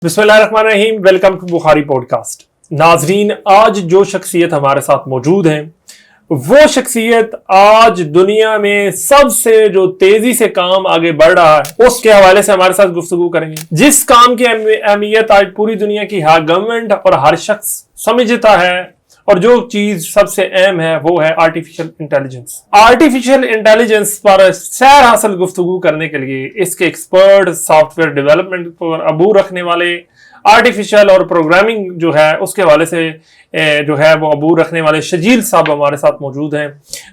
बिस्मिल्लाहिर्रहमानिर्रहीम। Welcome to Bukhari podcast. नाजरीन, आज जो शख्सियत हमारे साथ मौजूद हैं वो शख्सियत आज दुनिया में सबसे जो तेजी से काम आगे बढ़ रहा है उसके हवाले से हमारे साथ गुफ्तगू करेंगे। जिस काम की अहमियत आज पूरी दुनिया की हर गवर्नमेंट और हर शख्स समझता है और जो चीज सबसे अहम है वो है आर्टिफिशियल इंटेलिजेंस। आर्टिफिशियल इंटेलिजेंस पर सैर हासिल गुफ्तगू करने के लिए इसके एक्सपर्ट, सॉफ्टवेयर डेवलपमेंट पर अबूर रखने वाले, आर्टिफिशियल और प्रोग्रामिंग जो है उसके हवाले से जो है वो अबूर रखने वाले शजील साहब हमारे साथ मौजूद हैं।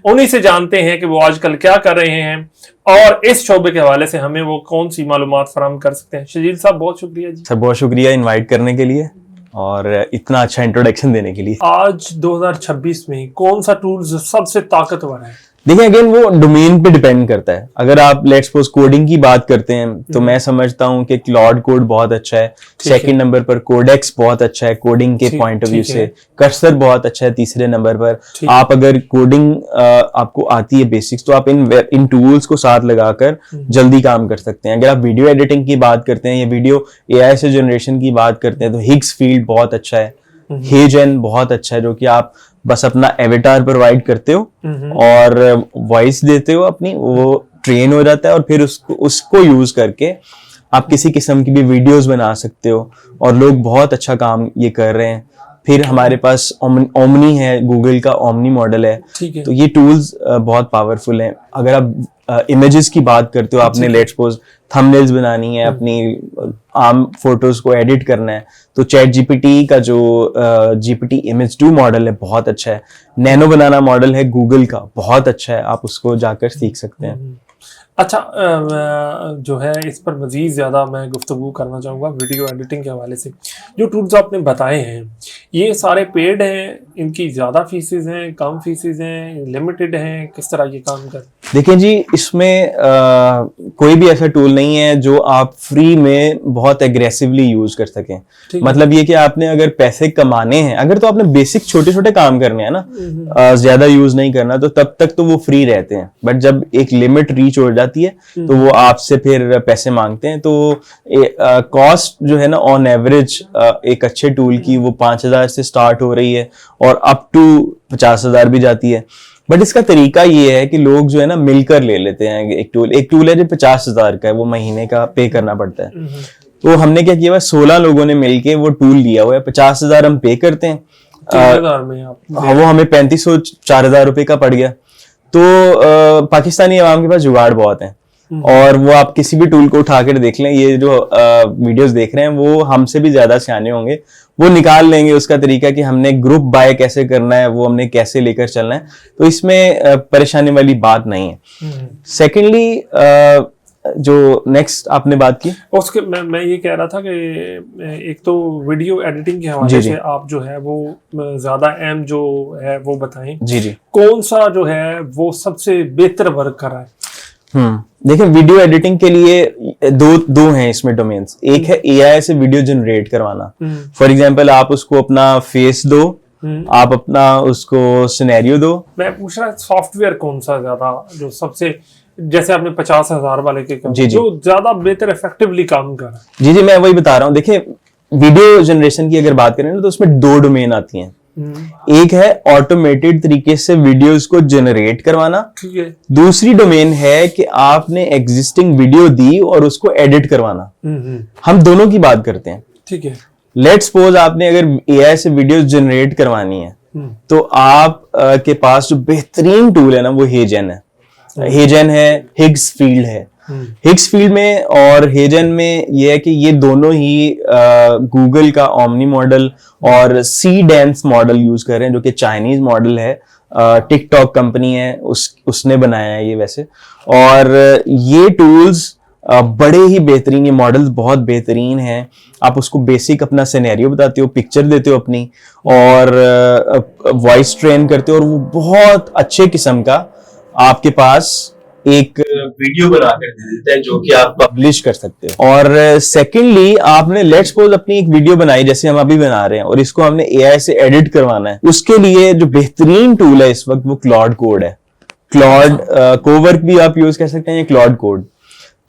उन्हीं से जानते हैं कि वो आजकल क्या कर रहे हैं और इस शोबे के हवाले से हमें वो कौन सी मालूमात फराहम कर सकते हैं। शजील साहब, बहुत शुक्रिया जी। सर, बहुत शुक्रिया इनवाइट करने के लिए और इतना अच्छा इंट्रोडक्शन देने के लिए। आज 2026 में कौन सा टूल सबसे ताकतवर है? देखिए, अगेन वो डोमेन पे डिपेंड करता है। अगर आप लेट्स सपोज कोडिंग की बात करते हैं तो मैं समझता हूं कि क्लॉड कोड बहुत अच्छा है। सेकंड नंबर पर कोडेक्स बहुत अच्छा है कोडिंग के पॉइंट ऑफ व्यू से। कर्सर बहुत अच्छा है तीसरे नंबर पर। आप अगर कोडिंग आपको आती है बेसिक्स तो आप इन टूल्स को साथ लगाकर जल्दी काम कर सकते हैं। अगर आप वीडियो एडिटिंग की बात करते हैं या वीडियो एआई से जनरेशन की बात करते हैं तो हिग्स फील्ड बहुत अच्छा है। हेजन बहुत अच्छा है, जो कि आप बस अपना एवेटार प्रोवाइड करते हो और वॉइस देते हो अपनी, वो ट्रेन हो जाता है और फिर उसको यूज करके आप किसी किस्म की भी वीडियोस बना सकते हो और लोग बहुत अच्छा काम ये कर रहे हैं। फिर हमारे पास ओमनी है, गूगल का ओमनी मॉडल है। तो ये टूल्स बहुत पावरफुल हैं। अगर आप इमेजेस की बात करते हो, आपने लेट्स सपोज थंबनेल्स बनानी है, अपनी आम फोटोज को एडिट करना है तो चैट जीपीटी का जो जीपीटी इमेज 2 मॉडल है बहुत अच्छा है। नैनो बनाना मॉडल है गूगल का, बहुत अच्छा है, आप उसको जाकर सीख सकते हैं। अच्छा, जो है इस पर मजीद ज़्यादा मैं गुफ्तगू करना चाहूँगा वीडियो एडिटिंग के हवाले से। जो टूल्स आपने बताए हैं ये सारे पेड हैं, इनकी ज़्यादा फीसेस हैं, कम फीसेस हैं, लिमिटेड हैं, किस तरह ये काम कर? देखिए जी, इसमें कोई भी ऐसा टूल नहीं है जो आप फ्री में बहुत एग्रेसिवली यूज कर सकें। मतलब ये कि आपने अगर पैसे कमाने हैं, अगर तो आपने बेसिक छोटे छोटे काम करने हैं ना, ज्यादा यूज नहीं करना, तो तब तक तो वो फ्री रहते हैं। बट जब एक लिमिट रीच हो जाती है तो वो आपसे फिर पैसे मांगते हैं। तो कॉस्ट जो है ना ऑन एवरेज एक अच्छे टूल की वो 5,000 से स्टार्ट हो रही है और अप टू 50,000 भी जाती है। बट इसका तरीका ये है कि लोग जो है ना मिलकर ले लेते हैं। एक टूल है जो 50,000 का है, वो महीने का पे करना पड़ता है। तो हमने क्या किया, 16 लोगों ने मिलके वो टूल लिया हुआ है। 50,000 हम पे करते हैं, वो हमें 3,500 4,000 रुपए का पड़ गया। तो पाकिस्तानी अवाम के पास जुगाड़ बहुत है और वो आप किसी भी टूल को उठा कर देख लें, ये जो वीडियोस देख रहे हैं वो हमसे भी ज्यादा सियाने होंगे, वो निकाल लेंगे उसका तरीका कि हमने ग्रुप बाय कैसे करना है, वो हमने कैसे लेकर चलना है। तो इसमें परेशानी वाली बात नहीं है। सेकेंडली, जो नेक्स्ट आपने बात की उसके मैं ये कह रहा था कि एक तो वीडियो एडिटिंग के हवाले से आप जो है वो ज्यादा अहम जो है वो बताएं। जी, कौन सा जो है वो सबसे बेहतर वर्क कर रहा है? देखिए, वीडियो एडिटिंग के लिए दो हैं इसमें डोमेन्स। एक है एआई से वीडियो जनरेट करवाना। फॉर एग्जांपल, आप उसको अपना फेस दो, आप अपना उसको सिनेरियो दो। मैं पूछ रहा सॉफ्टवेयर कौन सा ज्यादा जो सबसे, जैसे आपने 50,000 वाले के जो ज्यादा बेहतर इफेक्टिवली काम कर रहा है? जी, मैं वही बता रहा हूँ। देखिए, वीडियो जनरेशन की अगर बात करें ना तो उसमें 2 डोमेन आती हैं। एक है ऑटोमेटेड तरीके से वीडियोस को जनरेट करवाना। ठीक है। दूसरी डोमेन है कि आपने एग्जिस्टिंग वीडियो दी और उसको एडिट करवाना। हम दोनों की बात करते हैं। ठीक है। लेट्स सपोज आपने अगर एआई से वीडियोस जनरेट करवानी है तो आप के पास जो बेहतरीन टूल है ना वो हेजन है। हेजन है, हिग्स फील्ड है। हिग्स फील्ड में और हेजन में ये है कि ये दोनों ही गूगल का ओमनी मॉडल और सी डेंस मॉडल यूज कर रहे हैं, जो कि चाइनीज मॉडल है। टिकटॉक कंपनी है, उसने बनाया है ये वैसे। और ये टूल्स बड़े ही बेहतरीन, ये मॉडल्स बहुत बेहतरीन हैं। आप उसको बेसिक अपना सिनेरियो बताते हो, पिक्चर देते हो अपनी और वॉइस ट्रेन करते हो और वो बहुत अच्छे किस्म का आपके पास एक वीडियो बना कर दे देता है जो कि आप पब्लिश कर सकते हो। और सेकेंडली, आपने लेट्स सपोज अपनी एक वीडियो बनाई जैसे हम अभी बना रहे हैं और इसको हमने एआई से एडिट करवाना है। उसके लिए जो बेहतरीन टूल है इस वक्त वो क्लॉड कोड है। क्लॉड कोवर्क भी आप यूज कर सकते हैं, क्लॉड कोड।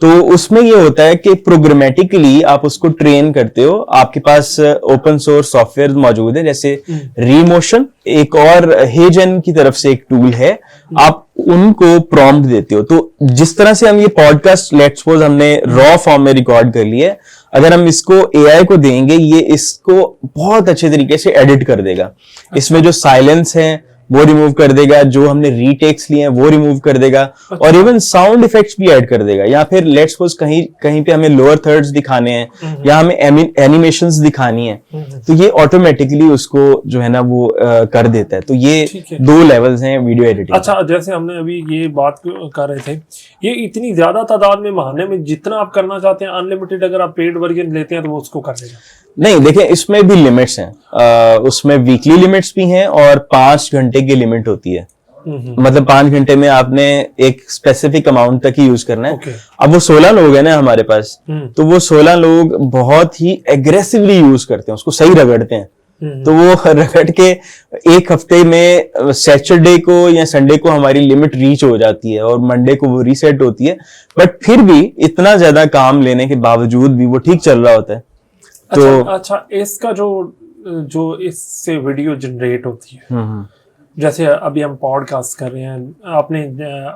तो उसमें ये होता है कि प्रोग्रामेटिकली आप उसको ट्रेन करते हो, आपके पास ओपन सोर्स सॉफ्टवेयर मौजूद है जैसे रीमोशन, एक और हेजन की तरफ से एक टूल है, आप उनको प्रॉम्प्ट देते हो। तो जिस तरह से हम ये पॉडकास्ट लेट्स सपोज हमने रॉ फॉर्म में रिकॉर्ड कर लिया है, अगर हम इसको एआई को देंगे, ये इसको बहुत अच्छे तरीके से एडिट कर देगा। इसमें जो साइलेंस है वो रिमूव कर देगा, जो हमने रीटेक्स लिए हैं वो रिमूव कर देगा, और इवन साउंड इफेक्ट्स भी ऐड कर देगा। या फिर लेट्स सपोज कहीं कहीं पे हमें लोअर थर्ड्स दिखाने हैं या हमें एनिमेशंस दिखानी है, तो ये ऑटोमेटिकली उसको जो है ना वो कर देता है। तो ये दो लेवल्स हैं वीडियो एडिटिंग। अच्छा, जैसे हमने अभी ये बात कर रहे थे, ये इतनी ज्यादा तादाद में महीने में जितना आप करना चाहते हैं अनलिमिटेड, अगर आप पेड वर्जन लेते हैं तो वो उसको कर देगा? नहीं, देखिए इसमें भी लिमिट्स हैं, उसमें वीकली लिमिट्स भी हैं और 5 घंटे की लिमिट होती है। मतलब 5 घंटे में आपने एक स्पेसिफिक अमाउंट तक ही यूज करना है। अब वो 16 लोग हैं ना हमारे पास, तो वो 16 लोग बहुत ही एग्रेसिवली यूज करते हैं, उसको सही रगड़ते हैं। तो वो रगड़ के एक हफ्ते में सैटरडे को या संडे को हमारी लिमिट रीच हो जाती है और मंडे को वो रीसेट होती है। बट फिर भी इतना ज्यादा काम लेने के बावजूद भी वो ठीक चल रहा होता है। तो अच्छा, इसका जो इससे वीडियो जनरेट होती है, जैसे अभी हम पॉडकास्ट कर रहे हैं, आपने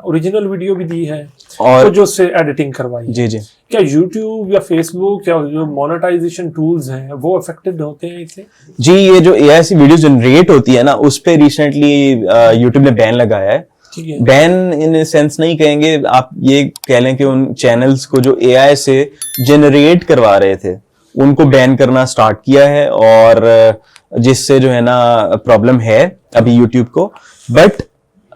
ओरिजिनल वीडियो भी दी है और तो जो से एडिटिंग करवाई, जी जी, क्या YouTube या Facebook या जो मोनेटाइजेशन टूल्स हैं वो अफेक्टेड होते हैं इससे? जी, ये जो एआई से वीडियो जनरेट होती है ना, उस पे रिसेंटली YouTube ने बैन लगाया है। बैन इन सेंस नहीं कहेंगे, आप ये कह लें कि उन चैनल्स को जो एआई से जनरेट करवा रहे थे उनको बैन करना स्टार्ट किया है, और जिससे जो है ना प्रॉब्लम है अभी YouTube को। बट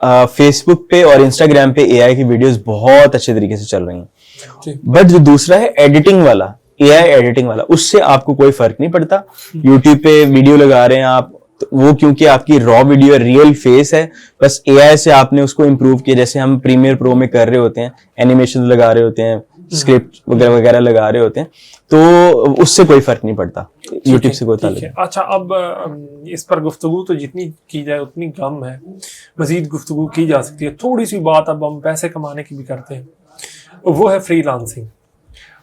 फेसबुक पे और इंस्टाग्राम पे एआई की वीडियोस बहुत अच्छे तरीके से चल रही हैं। बट जो दूसरा है एडिटिंग वाला, एआई एडिटिंग वाला, उससे आपको कोई फर्क नहीं पड़ता। YouTube पे वीडियो लगा रहे हैं आप, तो वो क्योंकि आपकी रॉ वीडियो रियल फेस है, बस एआई से आपने उसको इम्प्रूव किया। जैसे हम प्रीमियर प्रो में कर रहे होते हैं, एनिमेशन लगा रहे होते हैं, स्क्रिप्ट वगैरह वगैरह लगा रहे होते हैं, तो उससे कोई फर्क नहीं पड़ता, यूट्यूब से कोई ताल्लुक नहीं। अच्छा, अब इस पर गुफ्तगू तो जितनी की जाए उतनी कम है, मजीद गुफ्तगू की जा सकती है। थोड़ी सी बात अब हम पैसे कमाने की भी करते हैं, वो है फ्रीलांसिंग।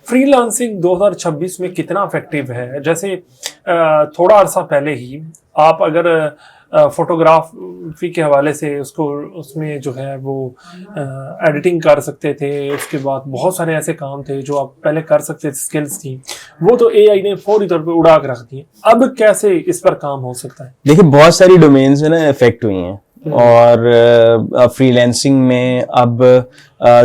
फ्रीलांसिंग 2026 में कितना इफेक्टिव है? जैसे थोड़ा अरसा पहले ही आप अगर फोटोग्राफी के हवाले से उसमें जो है वो एडिटिंग कर सकते थे, उसके बाद बहुत सारे ऐसे काम थे जो आप पहले कर सकते थे, स्किल्स थी, वो तो एआई ने फौरी तौर पे उड़ा के रख दी। अब कैसे इस पर काम हो सकता है? देखिए, बहुत सारी डोमेन्स है ना इफेक्ट हुई हैं, और फ्रीलांसिंग में अब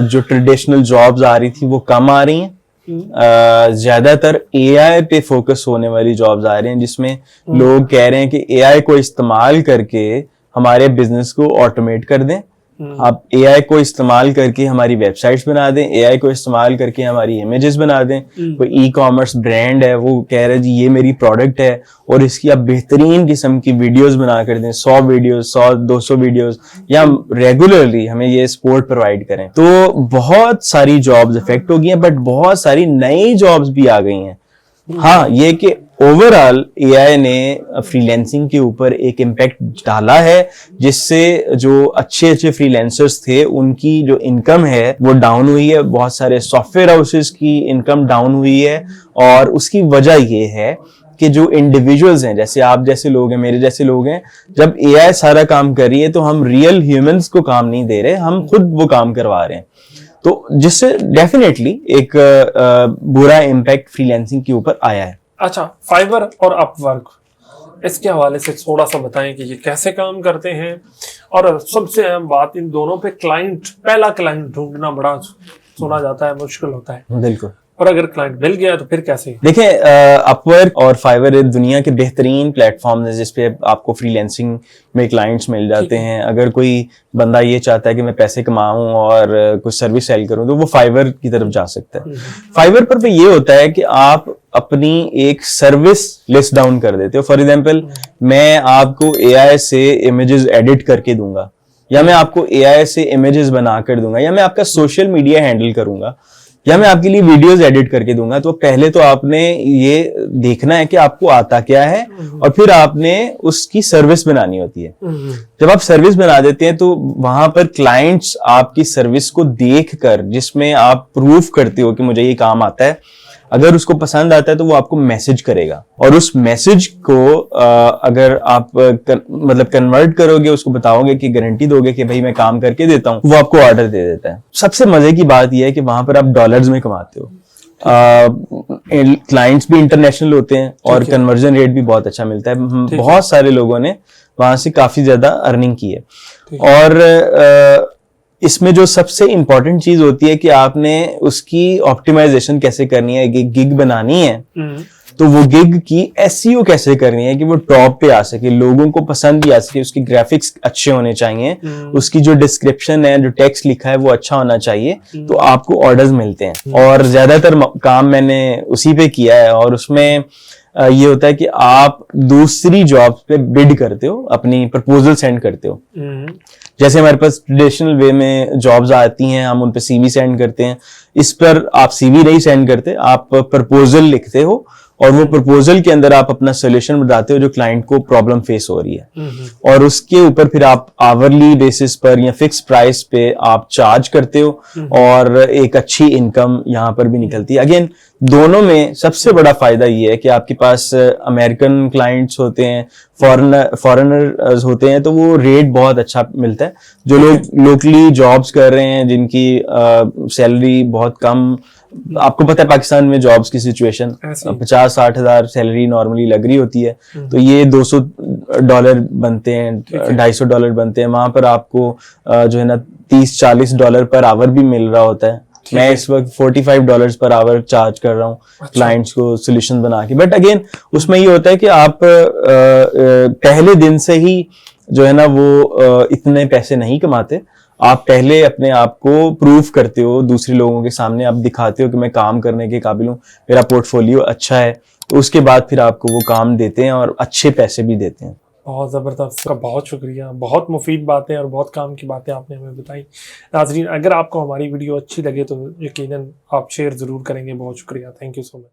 जो ट्रेडिशनल जॉब्स आ रही थी वो कम आ रही हैं। ज्यादातर एआई पे फोकस होने वाली जॉब्स आ रही हैं, जिसमें लोग कह रहे हैं कि एआई को इस्तेमाल करके हमारे बिजनेस को ऑटोमेट कर दें। आप एआई को इस्तेमाल करके हमारी वेबसाइट्स बना दें, एआई को इस्तेमाल करके हमारी इमेजेस बना दें। कोई ई कॉमर्स ब्रांड है, वो कह रहे हैं जी ये मेरी प्रोडक्ट है और इसकी आप बेहतरीन किस्म की वीडियोस बना कर दें, 100 वीडियोस, 100-200 वीडियोस, या रेगुलरली हमें ये सपोर्ट प्रोवाइड करें। तो बहुत सारी जॉब्स इफेक्ट हो गई हैं, बट बहुत सारी नई जॉब्स भी आ गई हैं। हाँ, ये कि ओवरऑल एआई ने फ्रीलांसिंग के ऊपर एक इम्पैक्ट डाला है, जिससे जो अच्छे अच्छे फ्रीलांसर्स थे उनकी जो इनकम है वो डाउन हुई है। बहुत सारे सॉफ्टवेयर हाउसेस की इनकम डाउन हुई है, और उसकी वजह ये है कि जो इंडिविजुअल्स हैं, जैसे आप जैसे लोग हैं, मेरे जैसे लोग हैं, जब एआई सारा काम कर रही है तो हम रियल ह्यूमंस को काम नहीं दे रहे, हम खुद वो काम करवा रहे हैं। तो जिससे डेफिनेटली एक बुरा इम्पैक्ट फ्रीलांसिंग के ऊपर आया है। अच्छा, फाइवर और अपवर्क, इसके हवाले से थोड़ा सा बताएं कि ये कैसे काम करते हैं, और सबसे अहम बात, इन दोनों पे पहला क्लाइंट ढूंढना बड़ा सुना जाता है मुश्किल होता है। बिल्कुल। और अगर क्लाइंट मिल गया तो फिर कैसे? देखिए, अपवर्क और फाइवर दुनिया के बेहतरीन प्लेटफॉर्म है जिसपे आपको फ्रीलांसिंग में क्लाइंट्स मिल जाते हैं। अगर कोई बंदा ये चाहता है कि मैं पैसे कमाऊं और कुछ सर्विस सेल करूं, तो वो फाइवर की तरफ जा सकता है। फाइवर पर ये होता है कि आप अपनी एक सर्विस लिस्ट डाउन कर देते हो। फॉर एग्जाम्पल, मैं आपको एआई से इमेजेस एडिट करके दूंगा, या मैं आपको एआई से इमेजेस बना कर दूंगा, या मैं आपका सोशल मीडिया हैंडल करूंगा, या मैं आपके लिए वीडियोस एडिट करके दूंगा, तो पहले तो आपने ये देखना है कि आपको आता क्या है और फिर आपने उसकी सर्विस बनानी होती है। जब आप सर्विस बना देते हैं तो वहां पर क्लाइंट्स आपकी सर्विस को देखकर, जिसमें आप प्रूफ करते हो कि मुझे ये काम आता है, अगर उसको पसंद आता है तो वो आपको मैसेज करेगा और उस मैसेज को अगर आप मतलब कन्वर्ट करोगे, उसको बताओगे कि गारंटी दोगे कि भाई मैं काम करके देता हूं, वो आपको ऑर्डर दे देता है। सबसे मजे की बात यह है कि वहां पर आप डॉलर्स में कमाते हो, क्लाइंट्स भी इंटरनेशनल होते हैं और कन्वर्जन रेट भी बहुत अच्छा मिलता है। बहुत सारे लोगों ने वहां से काफी ज्यादा अर्निंग की है। और इसमें जो सबसे इंपॉर्टेंट चीज होती है कि आपने उसकी ऑप्टिमाइजेशन कैसे करनी है, गिग बनानी है तो वो गिग की एसईओ कैसे करनी है कि वो टॉप पे आ सके, लोगों को पसंद भी आ सके, उसकी ग्राफिक्स अच्छे होने चाहिए, उसकी जो डिस्क्रिप्शन है, जो टेक्स्ट लिखा है वो अच्छा होना चाहिए, तो आपको ऑर्डर्स मिलते हैं। और ज्यादातर काम मैंने उसी पे किया है और उसमें ये होता है कि आप दूसरी जॉब्स पे बिड करते हो, अपनी प्रपोजल सेंड करते हो। जैसे हमारे पास ट्रेडिशनल वे में जॉब्स आती हैं, हम उन पे सीवी सेंड करते हैं। इस पर आप सीवी नहीं सेंड करते, आप प्रपोजल लिखते हो और वो प्रपोजल के अंदर आप अपना सोल्यूशन बताते हो जो क्लाइंट को प्रॉब्लम फेस हो रही है, और उसके ऊपर फिर आप आवरली बेसिस पर या फिक्स प्राइस पे आप चार्ज करते हो और एक अच्छी इनकम यहाँ पर भी निकलती है। अगेन दोनों में सबसे बड़ा फायदा ये है कि आपके पास अमेरिकन क्लाइंट्स होते हैं, फॉरेनर्स होते हैं, तो वो रेट बहुत अच्छा मिलता है। जो लोग लोकली जॉब्स कर रहे हैं, जिनकी सैलरी बहुत कम, आपको पता है पाकिस्तान में जॉब्स की सिचुएशन 50-60 हजार सैलरी नॉर्मली लग रही होती है, तो ये $200 बनते हैं, $250 बनते हैं। वहां पर आपको जो है ना $30-40 पर आवर भी मिल रहा होता है। मैं इस वक्त $45 पर आवर चार्ज कर रहा हूँ क्लाइंट्स को सोल्यूशन बना के। बट अगेन उसमें ये होता है कि आप पहले दिन से ही जो है ना वो इतने पैसे नहीं कमाते। आप पहले अपने आप को प्रूव करते हो दूसरे लोगों के सामने, आप दिखाते हो कि मैं काम करने के काबिल हूँ, मेरा पोर्टफोलियो अच्छा है, तो उसके बाद फिर आपको वो काम देते हैं और अच्छे पैसे भी देते हैं। बहुत ज़बरदस्त, का बहुत शुक्रिया, बहुत मुफीद बातें और बहुत काम की बातें आपने हमें बताई। नाज़रीन, अगर आपको हमारी वीडियो अच्छी लगे तो यकीनन आप शेयर ज़रूर करेंगे। बहुत शुक्रिया, थैंक यू सो मच।